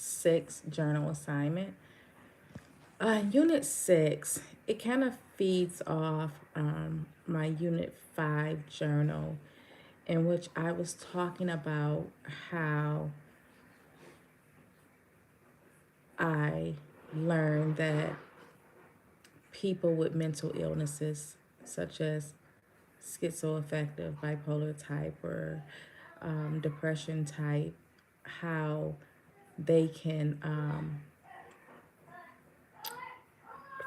6 journal assignment. Unit 6, it kind of feeds off my Unit 5 journal, in which I was talking about how I learned that people with mental illnesses, such as schizoaffective, bipolar type, or depression type, how they can,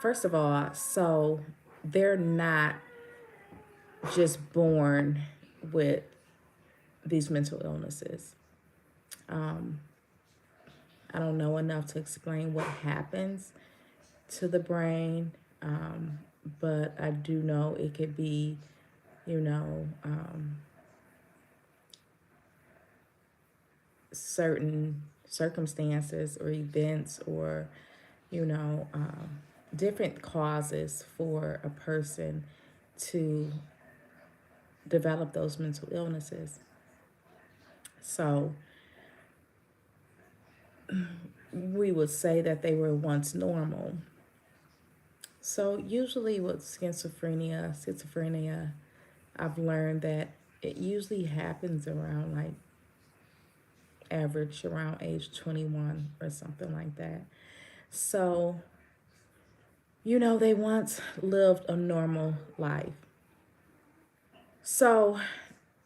first of all, so they're not just born with these mental illnesses. Um, I don't know enough to explain what happens to the brain, but I do know it could be, you know, certain circumstances or events or, you know, different causes for a person to develop those mental illnesses. So we would say that they were once normal. So usually with schizophrenia, I've learned that it usually happens around like average around age 21 or something like that. So, you know, they once lived a normal life. So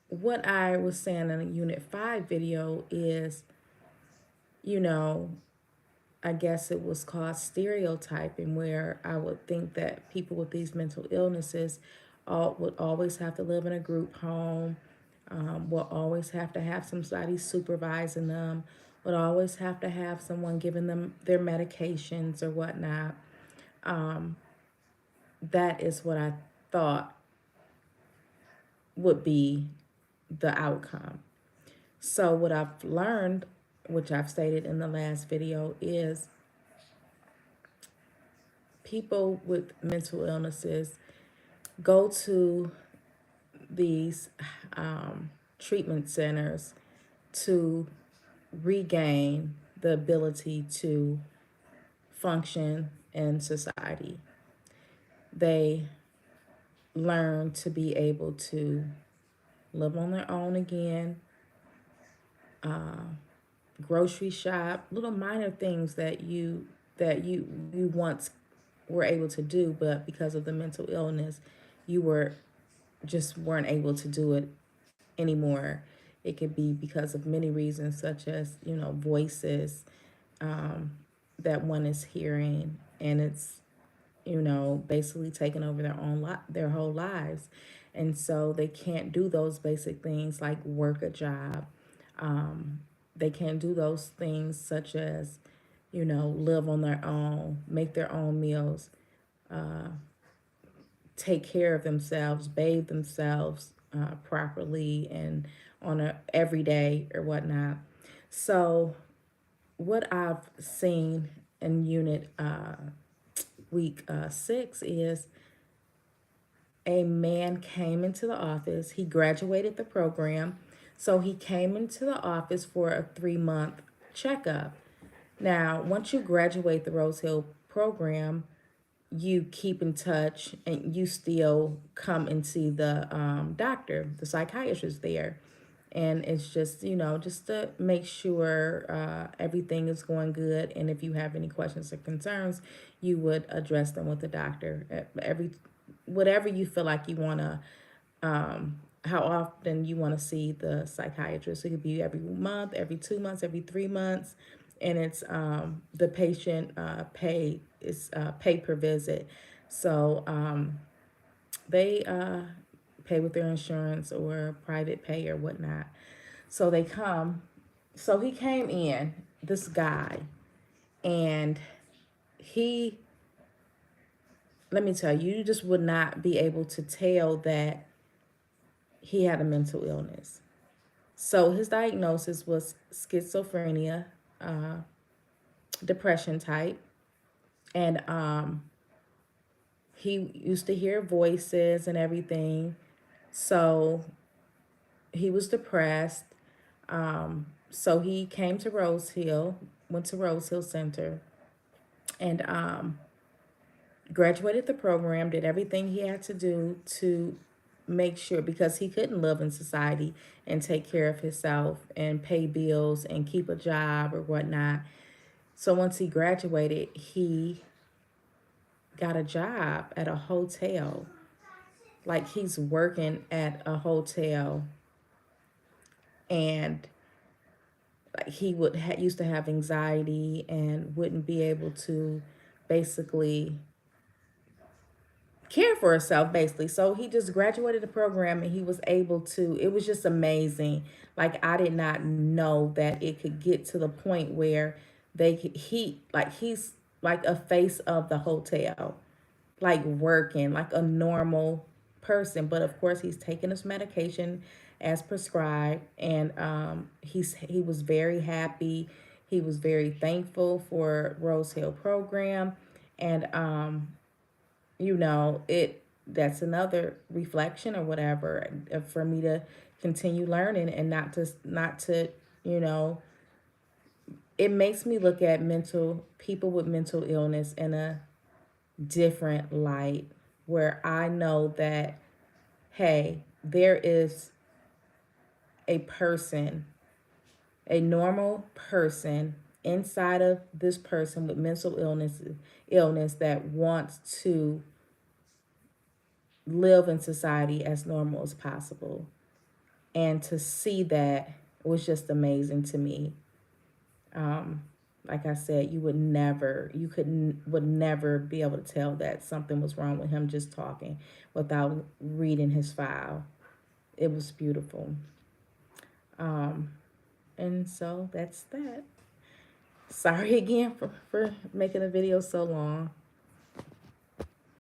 what I was saying in a Unit 5 video is, you know, I guess it was called stereotyping, where I would think that people with these mental illnesses would always have to live in a group home, will always have to have somebody supervising them, would always have to have someone giving them their medications or whatnot. That is what I thought would be the outcome. So what I've learned, which I've stated in the last video, is people with mental illnesses go to these treatment centers to regain the ability to function in society. They learn to be able to live on their own again, grocery shop, little minor things that you once were able to do, but because of the mental illness, you weren't able to do it anymore. It could be because of many reasons, such as, you know, voices that one is hearing, and it's, you know, basically taking over their whole lives, and so they can't do those basic things like work a job. They can't do those things such as, you know, live on their own, make their own meals, take care of themselves, bathe themselves properly and on a every day or whatnot. So what I've seen in unit week 6 is a man came into the office. He graduated the program, so he came into the office for a 3-month checkup. Now, once you graduate the Rose Hill program, you keep in touch and you still come and see the doctor, the psychiatrist there. And it's just, you know, just to make sure everything is going good. And if you have any questions or concerns, you would address them with the doctor. Whatever you feel like you want to, how often you want to see the psychiatrist. It could be every month, every 2 months, every 3 months. And it's the patient pay per visit. So they pay with their insurance or private pay or whatnot. So they come. So he came in, this guy, and he, let me tell you, you just would not be able to tell that he had a mental illness. So his diagnosis was schizophrenia, depression type, and he used to hear voices and everything. So he was depressed. So he came to Rose Hill went to Rose Hill Center, and graduated the program, did everything he had to do to make sure, because he couldn't live in society and take care of himself and pay bills and keep a job or whatnot. So once he graduated, he got a job at a hotel. Like he's working at a hotel, and like he would used to have anxiety and wouldn't be able to basically care for herself basically. So he just graduated the program and he was able to, it was just amazing. Like I did not know that it could get to the point where he's like a face of the hotel, like working like a normal person. But of course he's taking his medication as prescribed, and he was very happy. He was very thankful for Rose Hill program. And it that's another reflection or whatever, for me to continue learning and not to you know it makes me look at mental people with mental illness in a different light, where I know that, hey, there is a person, a normal person inside of this person with mental illness that wants to live in society as normal as possible. And to see that was just amazing to me. Um, like I said, would never be able to tell that something was wrong with him just talking without reading his file. It was beautiful. Um, and so that's that. Sorry again for making the video so long.